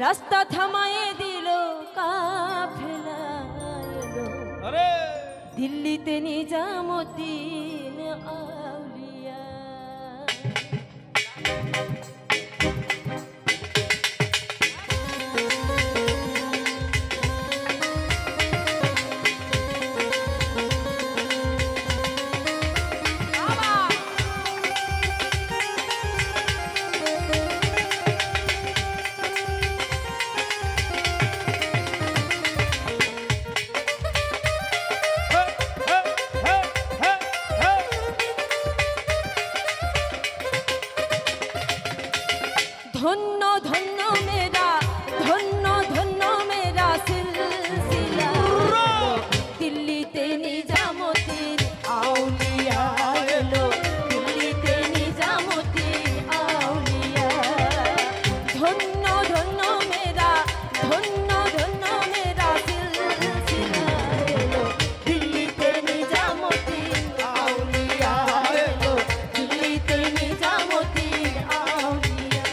রাস্তা থামায়ে দিল কাফেলা এলো দিল্লিতে নিজামুদ্দিন আউলিয়া। ধন্য ধন্য মেরা ধন্য ধন্য মেরা সিলসিলা দিল্লিতে নিজামুদ্দিন আউলিয়া এলো দিল্লিতে নিজামুদ্দিন আউলিয়া। ধন্য ধন্য মেরা ধন্য ধন্য মেরা সিলসিলা এলো দিল্লিতে নিজামুদ্দিন আউলিয়া এলো দিল্লিতে নিজামুদ্দিন আউলিয়া।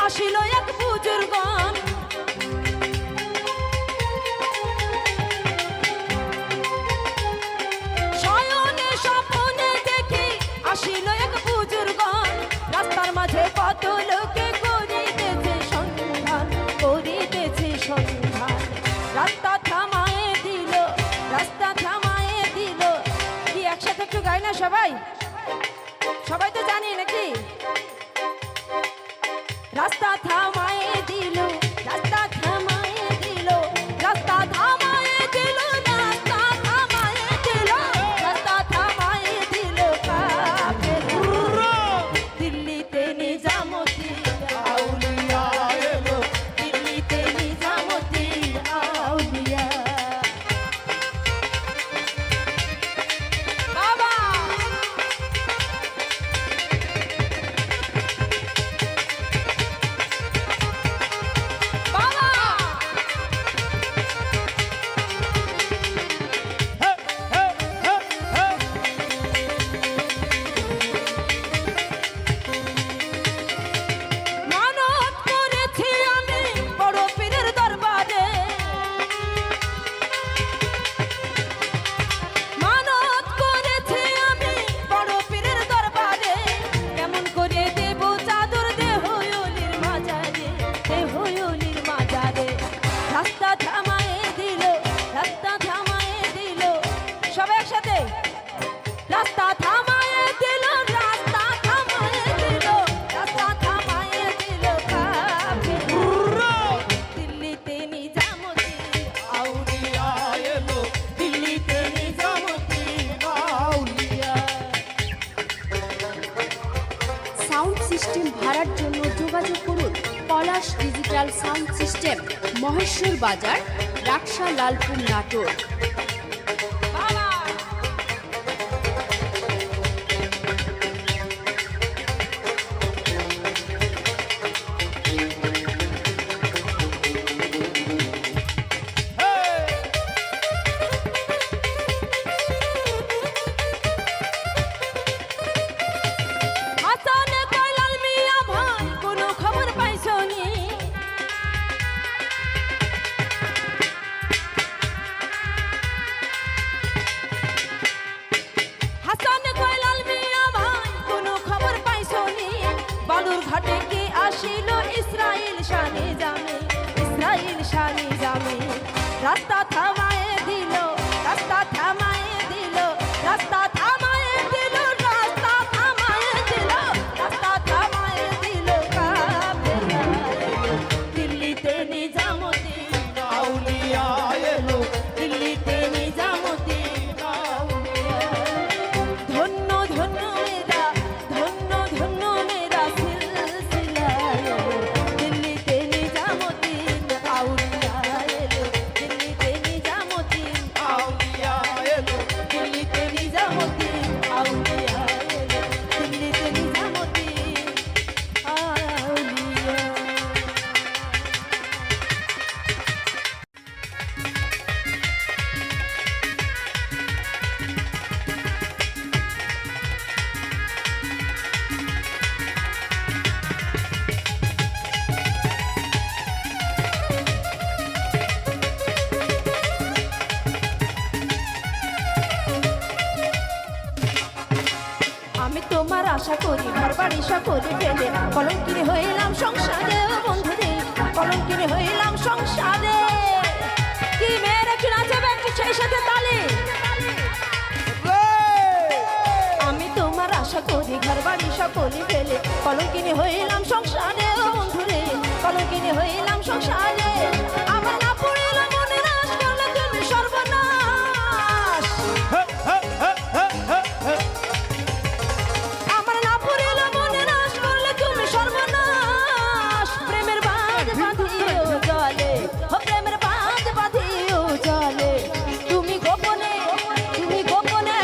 আসিল এক বুজুর্গন শয়নে স্বপ্নে দেখি আসিল এক বুজুর্গন রাস্তার মাঝে কত লোকে করিতেছে সন্ধান করিতেছে সন্ধান। রাস্তা থামায়ে দিল রাস্তা থামায়ে দিল। কি একসাথে একটু গাই না সবাই? সবাই তো জানি নাকি? রাস্তা থামায়ে দিল রাস্তা থামায়ে দিল রাস্তা থামায়ে দিল রাস্তা থামায়ে দিল রাস্তা থামায়ে দিল কাফেলা দিল্লিতে নিজামুদ্দিন আউলিয়া এলো দিল্লিতে নিজামুদ্দিন আউলিয়া। বাবা রাস্তা থামায়ে দিল রাস্তা থামায়ে দিল রাস্তা থামায়ে দিল কাফেলা দিল্লিতে নিজামুদ্দিন আউলিয়া এলো দিল্লিতে নিজামুদ্দিন আউলিয়া। সাউন্ড সিস্টেম ভাড়ার জন্য যোগাযোগ করুন পলাশ ডিজিটাল সাউন্ড সিস্টেম, মহেশ্বর বাজার, রাকসা, লালপুর, নাটোর। ঘাটে কে আসিল ইসরাইল শানে জামে ইসরাইল শানে জামে। রাস্তা থামায়ে দিল রাস্তা থামায়ে দিল রাস্তা থামায়ে দিল রাস্তা থামায়ে দিল রাস্তা থামায়ে দিল কাফেলা দিল্লিতে নিজাম আশা করি ঘর বাড়ি সকলে ফেলে কলঙ্কিনী হইলাম সংসারে ও বন্ধুরে কলঙ্কিনী হইলাম সংসারে কি মেয়ের একটু নাচাবে একটু সেই সাথে তালে আমি তোমার আশা করি ঘর বাড়ি সকলে ফেলে কলঙ্কিনী হইলাম সংসারে ও বন্ধুরে কলঙ্কিনী হইলাম সংসারে আমার না পড়িল মনে নাশ করলে তুমি সর্বনাশ আমার না পড়িল মনে নাশ করলে তুমি সর্বনাশ প্রেমের বাঁধ বাঁধিও জলে ও প্রেমের বাঁধ বাঁধিও জলে তুমি গোপনে তুমি গোপনে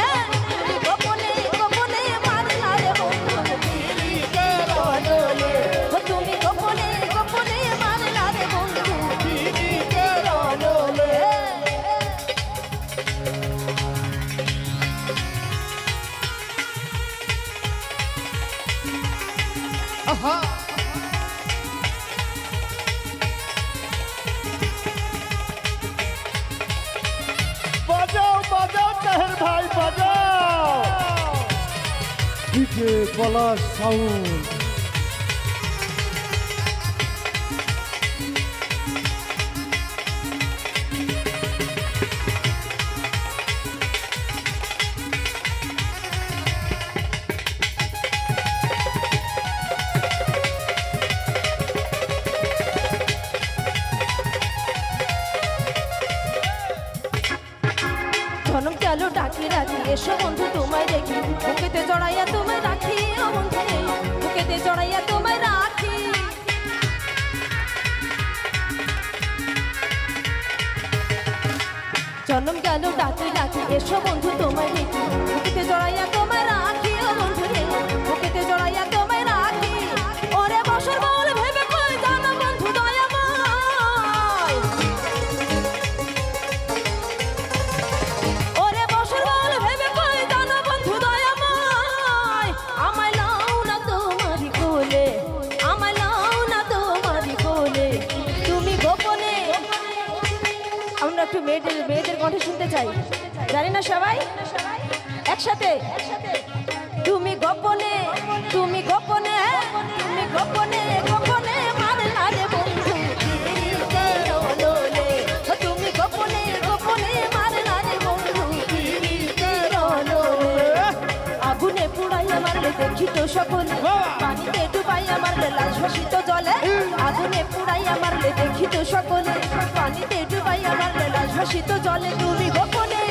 তুমি গোপনে গোপনে মারলা রে বন্ধু পীড়িতের ডোলে ও তুমি গোপনে গোপনে মারলা রে বন্ধু পীড়িতের ডোলে বাজাও বাজাও তাহের ভাই বাজাও ডিজে পলাশ সাউন্ড ধনম গেল ডাকি ডাকি এসো বন্ধু তোমায় দেখি বুকেতে জড়াইয়া তোমায় রাখি ও বন্ধু রে বুকেতে জড়াইয়া তোমায় রাখি জন্ম গেল ডাকি ডাকি এসো বন্ধু তোমায় দেখি বুকেতে জড়াইয়া তোমায় রাখি ও বন্ধু রে বুকেতে জড়াইয়া তোমায় রাখি ওরে বসর বল ভেবে কই জানো বন্ধু দয়াময় ওরে বসর বল ভেবে কই জানো বন্ধু দয়াময় আমায় নাও না তোমারি কোলে আমায় নাও না তোমারি কোলে তুমি গোপনে আমরা একটু মেয়েদের কণ্ঠে শুনতে চাই জানি না সবাই একসাথে তুমি গোপনে তুমি গোপনে তুমি গোপনে গোপনে মারলা রে বন্ধু পীড়িতের ডোলে ও তুমি গোপনে গোপনে মারলা রে বন্ধু পীড়িতের ডোলে আগুনে পুড়াইয়া মারলে দেখি তো সকলে পানিতে ডুবাইয়া মারলে লাশ ভাসিত জলে আগুনে পুড়াইয়া মারলে দেখি তো সকলে পানিতে ডুবাইয়া মারলে লাশ ভাসিত জলে তুমি গোপনে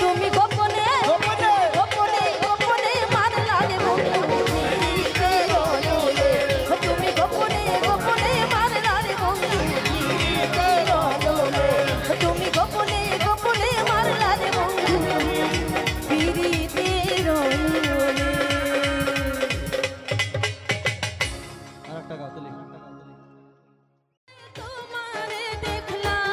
তুমি গোপনে গোপনে গোপনে গোপনে মারলা রে বন্ধু পীড়িতের ডোলে ও তুমি গোপনে গোপনে মারলা রে বন্ধু পীড়িতের ডোলে ও তুমি গোপনে গোপনে মারলা রে বন্ধু পীড়িতের ডোলে আরেকটা গাও তুলি তোমারে দেখলাম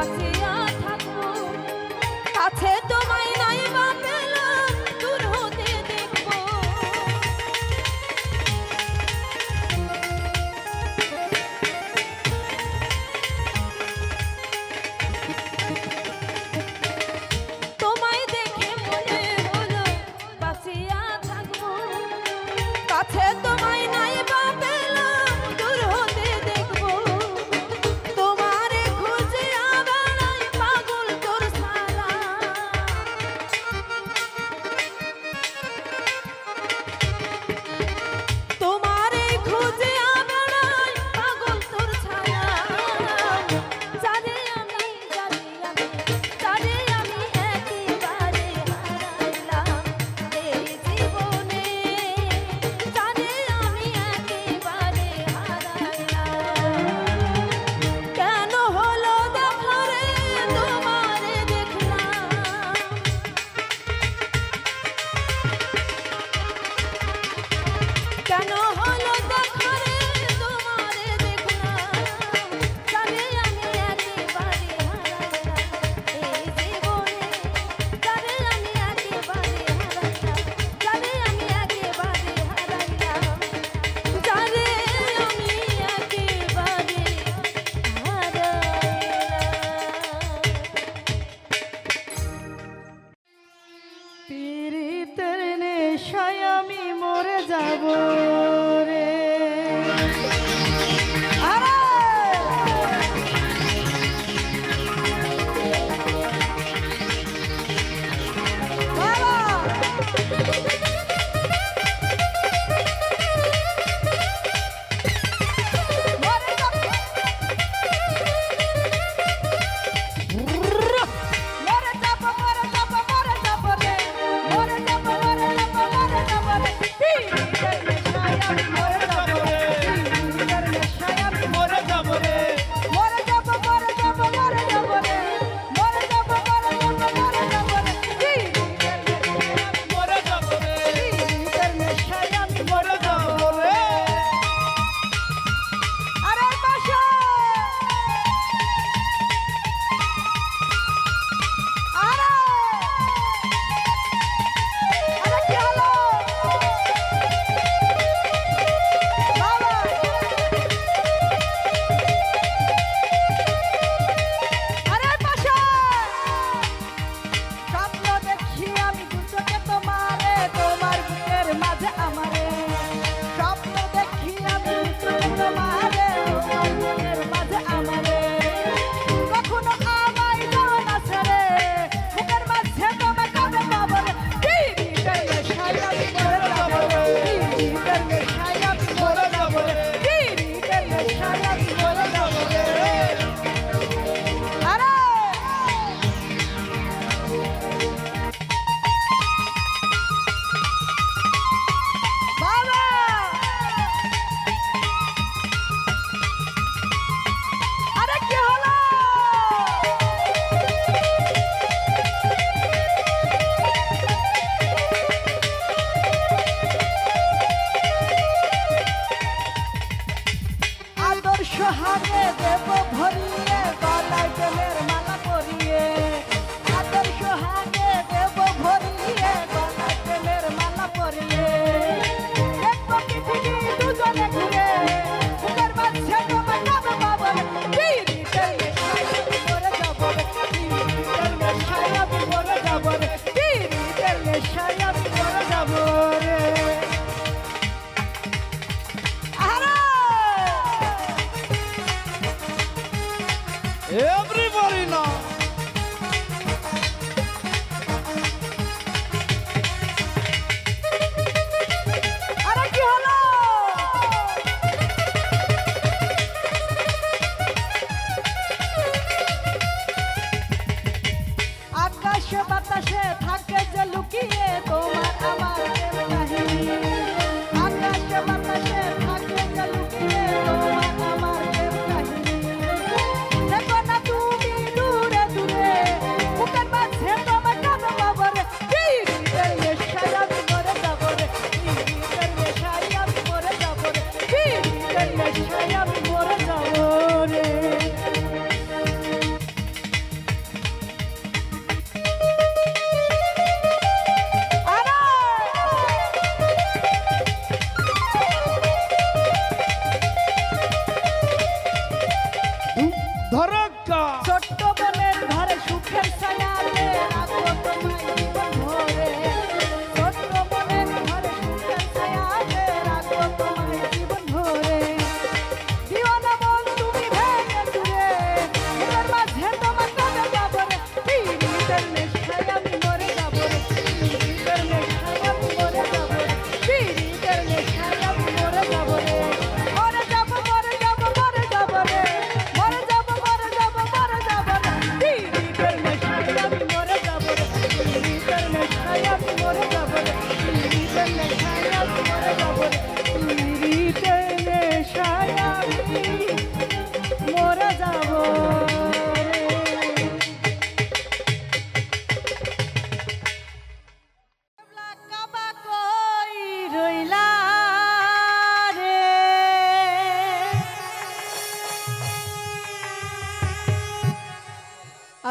বাঁচিয়া থাকবো কাছে তোমায় নাই বা পেলাম দূর হতে দেখবো তোমায় দেখে মনে হলো বাঁচিয়া থাকবো কাছে তোমায় নাই বা পেলাম দূর হতে দেখবো তোমারে খুঁজে বেড়াই পাগল তোর সারা তোমারে খুঁজে বেড়াই পাগল তোর ছায়া জানি আমি জানি আমি একেবারে হারাইলাম এই জীবনে জানি আমি একেবারে হারাইলাম কেন হলো দেখা রে তোমারে দেখলাম কেন হলো দেখা রে তোমারে দেখলাম জানি আমি একেবারে হারাইলাম এই জীবনে জানি আমি একেবারে হারাইলাম জানি আমি একেবারে হারাইলাম জানি আমি একেবারে হারাইলাম পীড়িতের নেশায় আমি মরে যাব রে আরে বাবা সোহাগে দেব ভরিয়ে গলায় জলের মালা পরিয়ে আদর সোহাগে দেব ভরিয়ে গলায় জলের মালা পরিয়ে দেখবো পৃথিবী দুজনে ঘুরে বুকের মাঝে তোমার নাম বাবর পীড়িতের নেশায় আমি মরে যাব পীড়িতের নেশায় আমি মরে যাব পীড়িতের নেশায় আমি মরে যাব রে Everybody now.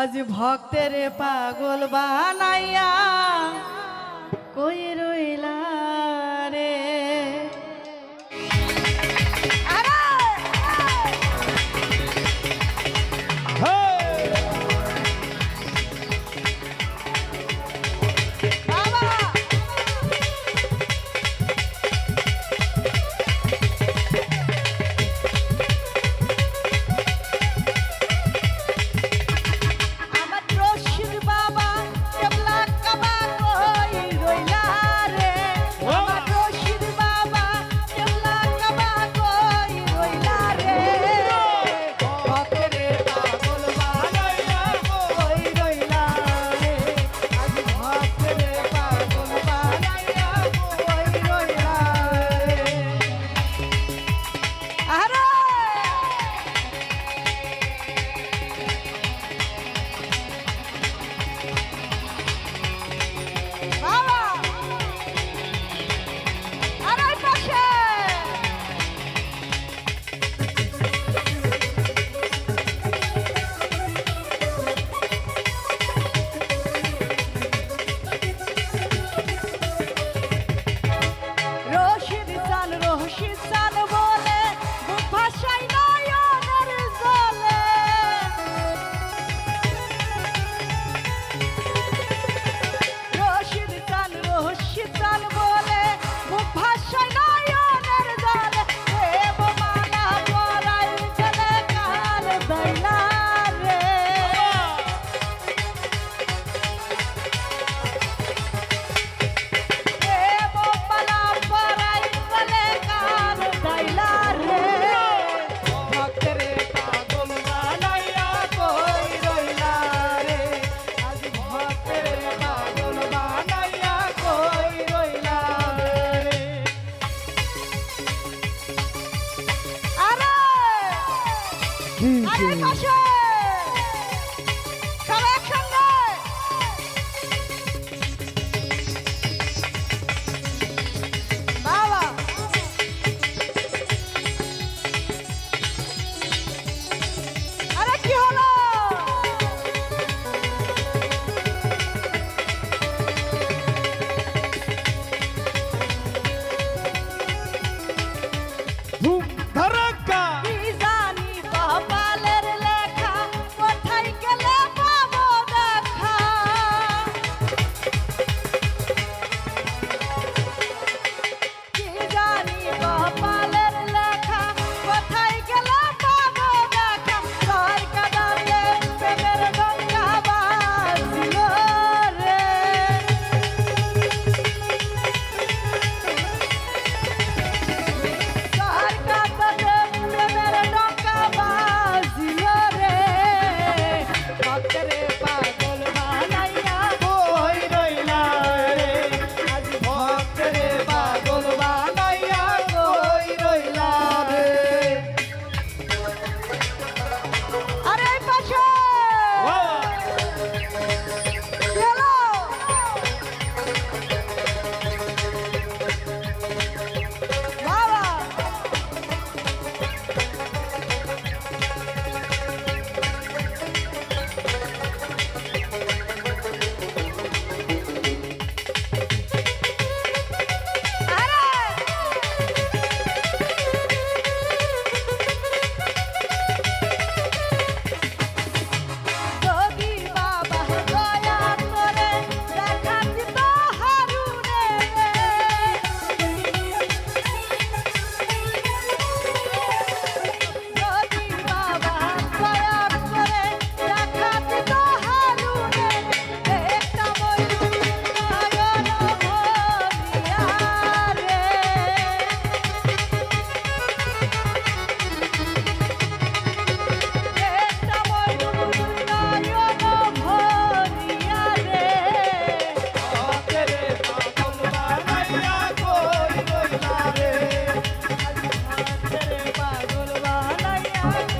আজ ভক্তের পাগল বানাইয়া কই রইলা রে পাগল বানাইয়া